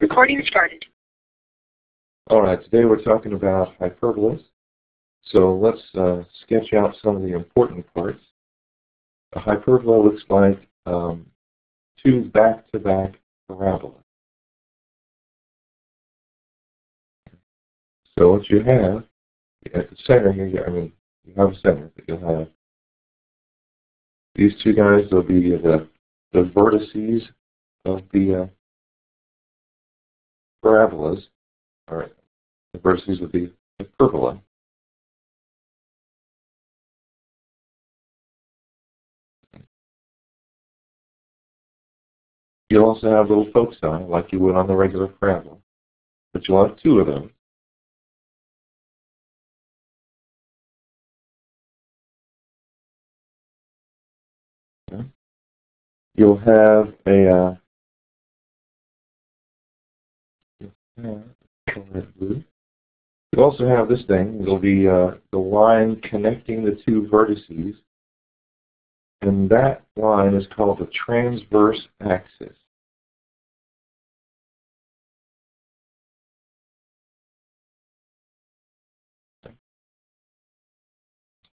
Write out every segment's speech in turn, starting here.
Recording started. All right, today we're talking about hyperbolas. So let's sketch out some of the important parts. A hyperbola looks like two back-to-back parabolas. So what you have at the center here, you have a center, but you'll have these two guys. They'll be the vertices of the parabolas, or the vertices of the hyperbola. You'll also have little foci like you would on the regular parabola, but you'll have two of those. Okay. You'll have you'll also have this thing. It'll be the line connecting the two vertices, and that line is called the transverse axis.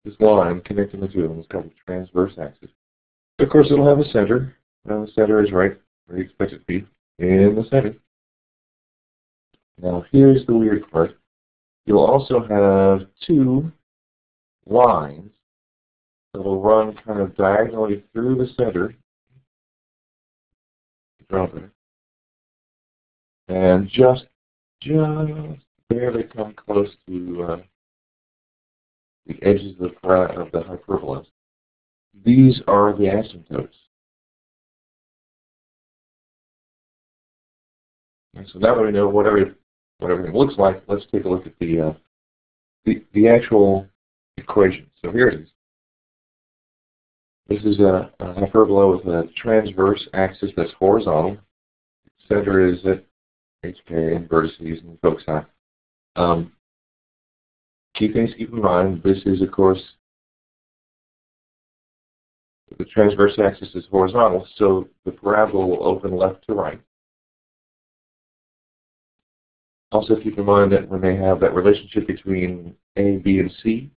This line connecting the two of them is called the transverse axis. Of course, it'll have a center. And the center is right where you expect it to be, in the center. Now, here's the weird part. You'll also have two lines that will run kind of diagonally through the center. Draw there. And just barely come close to the edges of the hyperbolas. These are the asymptotes. And so now that we know what everything looks like, let's take a look at the actual equation. So here it is. This is a hyperbola with a transverse axis that's horizontal. The center is at HK and vertices and foci. Key things to keep in mind, this is, of course, the transverse axis is horizontal, so the parabola will open left to right. Also keep in mind that when they have that relationship between A, B, and C,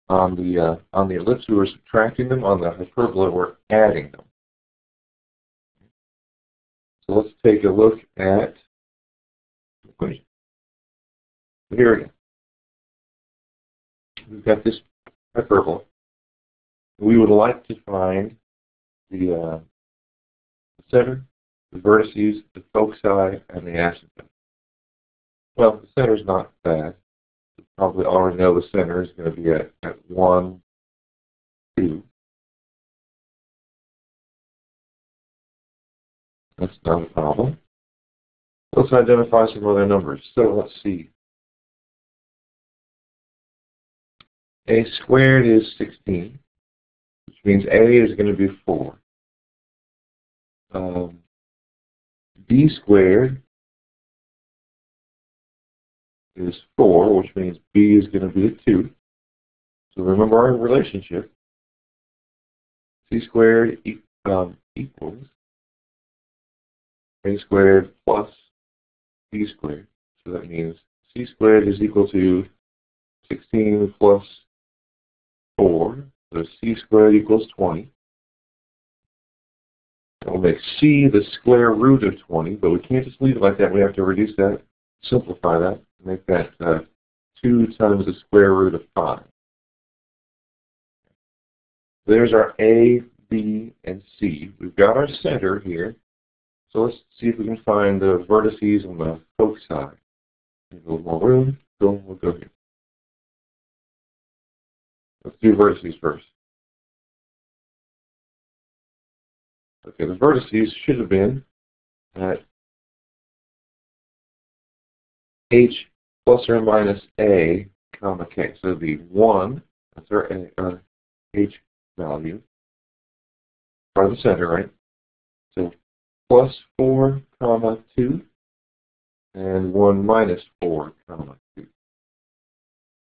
on the ellipse we're subtracting them, on the hyperbola we're adding them. So let's take a look at the equation. Here again. We've got this hyperbola. We would like to find the center, the vertices, the foci, and the asymptote. Well, the center is not bad. You probably already know the center is going to be at 1, 2. That's not a problem. Let's identify some other numbers. So let's see. A squared is 16, which means A is going to be 4. B squared is 4, which means B is going to be a 2. So remember our relationship. C squared equals A squared plus B squared. So that means C squared is equal to 16 plus 4. So C squared equals 20. That will make C the square root of 20, but we can't just leave it like that. We have to reduce that, simplify that, make that 2 times the square root of 5. There's our A, B, and C. We've got our center here. So let's see if we can find the vertices on the foci. A little more room. We'll go here. Let's do vertices first. Okay, the vertices should have been at H plus or minus A, comma K. So it'd be 1, that's our H value, part of the center, right? So plus 4, comma 2, and 1 minus 4, comma 2.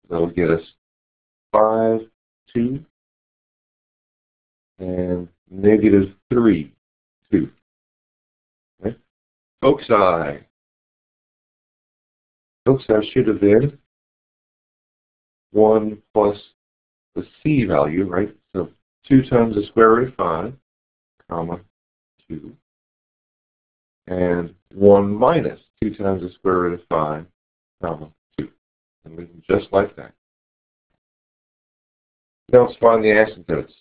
That'll get us 5, 2, and -3, 2. Okay? foci. Foci should have been 1 plus the c value, right? So 2 times the square root of 5, comma, 2. And 1 minus 2 times the square root of 5, comma, 2. And leave them just like that. Now let's find the asymptotes.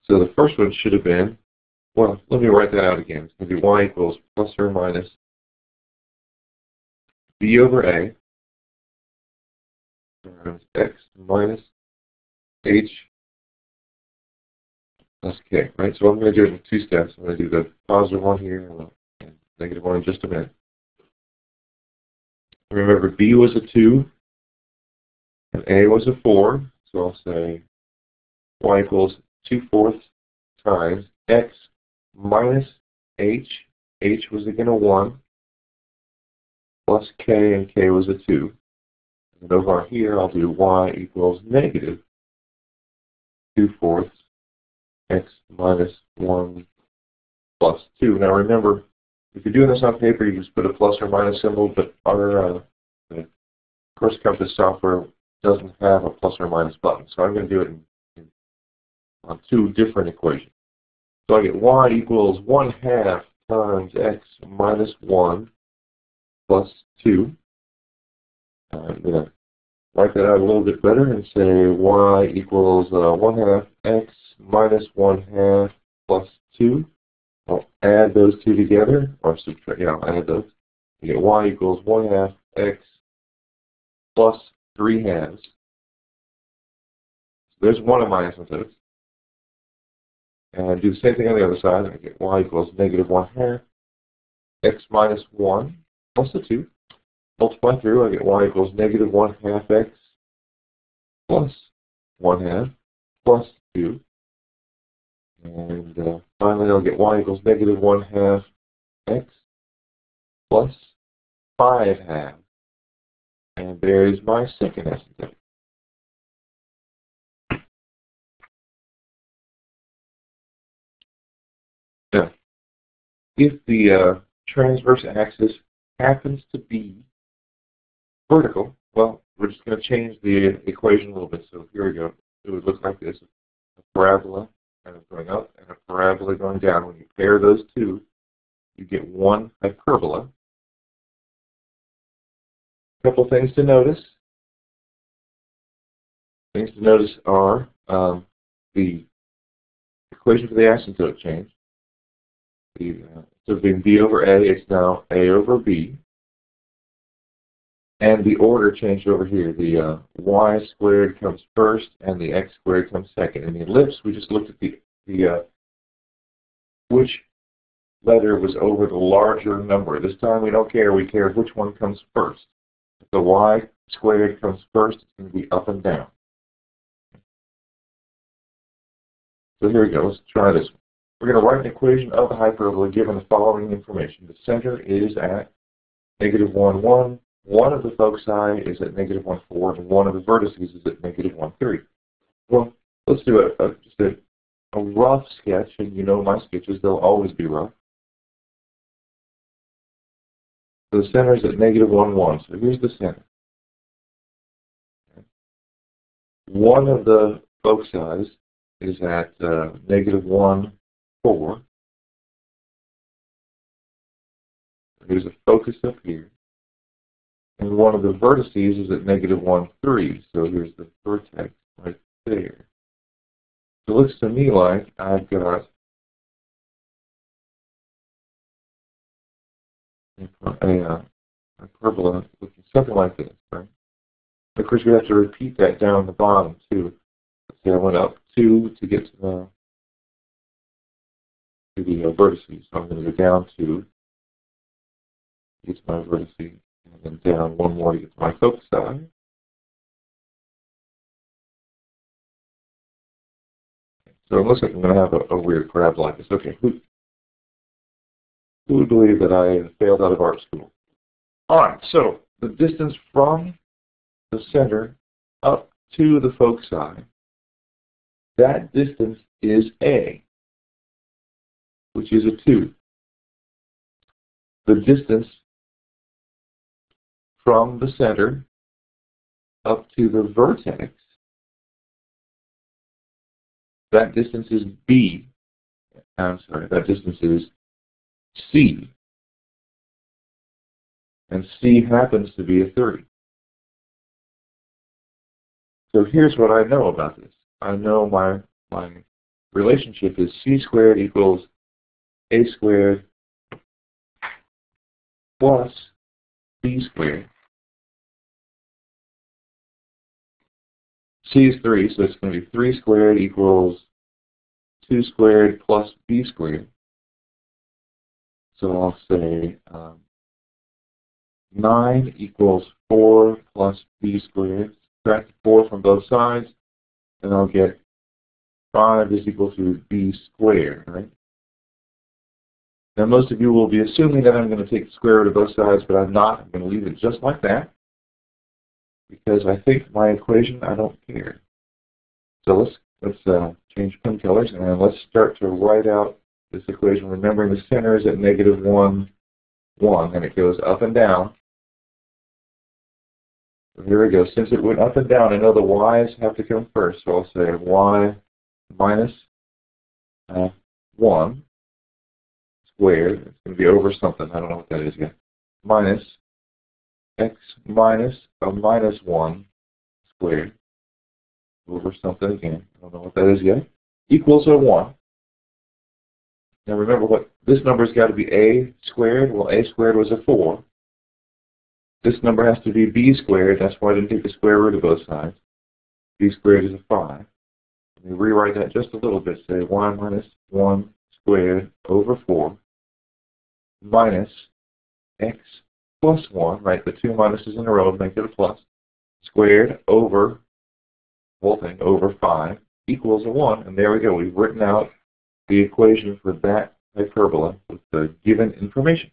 So the first one should have been, well, let me write that out again. It's going to be y equals plus or minus b over a times x minus h plus k, right? So I'm going to do it in 2 steps. I'm going to do the positive one here and negative one in just a minute. Remember, b was a 2 and a was a 4, so I'll say y equals 2/4 times x minus h. H was again a 1 plus k, and k was a 2. And over here, I'll do y equals negative 2/4 x minus 1 plus 2. Now remember, if you're doing this on paper, you just put a plus or minus symbol, but our Course Compass software doesn't have a plus or minus button. So I'm going to do it on 2 different equations. So I get y equals 1/2 times x minus 1 plus 2. I'm going to write that out a little bit better and say y equals 1/2 x minus 1/2 plus 2. I'll add those 2 together, or subtract, yeah, I'll add those. You get y equals 1/2 x plus 3/2. So there's one of my asymptotes. And do the same thing on the other side. I get y equals negative 1/2 x minus 1 plus the 2. Multiply through, I get y equals negative 1/2 x plus 1/2 plus 2. And finally, I'll get y equals negative 1/2 x plus 5/2. And there's my second asymptote. Now, if the transverse axis happens to be vertical, well, we're just going to change the equation a little bit. So here we go. It would look like this. A parabola kind of going up and a parabola going down. When you pair those two, you get one hyperbola. A couple things to notice. Things to notice are the equation for the asymptote change. So being b over a, it's now a over b. And the order changed over here. The y squared comes first, and the x squared comes second. In the ellipse, we just looked at the which letter was over the larger number. This time we don't care. We care which one comes first. If the y squared comes first, it's going to be up and down. So here we go. Let's try this one. We're going to write an equation of the hyperbola given the following information. The center is at negative 1, 1. One of the foci is at negative 1, 4, and one of the vertices is at negative 1, 3. Well, let's do just a rough sketch, and you know my sketches, they'll always be rough. So the center is at negative 1, 1. So here's the center. One of the foci is at negative 1, 4. There's a focus up here. And one of the vertices is at negative 1, 3. So here's the vertex right there. So it looks to me like I've got a hyperbola looking something like this, right? Of course, we have to repeat that down the bottom, too. Let's say I went up 2 to get to the vertices. So I'm going to go down 2 to get to my vertices. And then down 1 more to get to my foci. So it looks like I'm going to have a weird parabola like this. Okay, who would believe that I failed out of art school? All right, so the distance from the center up to the foci, that distance is A. which is a 2. The distance from the center up to the vertex, that distance is B. I'm sorry, that distance is C. And C happens to be a 30. So here's what I know about this. I know my relationship is C squared equals A squared plus B squared. C is 3, so it's going to be 3 squared equals 2 squared plus B squared. So I'll say 9 equals 4 plus B squared. Subtract 4 from both sides, and I'll get 5 is equal to B squared, right? Now most of you will be assuming that I'm going to take the square root of both sides, but I'm not. I'm going to leave it just like that, because I think my equation, I don't care. So let's change pen colors, and let's start to write out this equation, remembering the center is at -1, 1, and it goes up and down. So here we go. Since it went up and down, I know the y's have to come first, so I'll say y minus 1 squared. It's going to be over something. I don't know what that is yet. Minus x minus a -1 squared over something again. I don't know what that is yet. Equals a 1. Now remember what this number's got to be a squared. Well, a squared was a 4. This number has to be b squared. That's why I didn't take the square root of both sides. B squared is a 5. Let me rewrite that just a little bit. Say y minus 1 squared over 4 minus x plus 1, right? The 2 minuses in a row make it a plus, squared over, whole thing, over 5 equals a 1. And there we go. We've written out the equation for that hyperbola with the given information.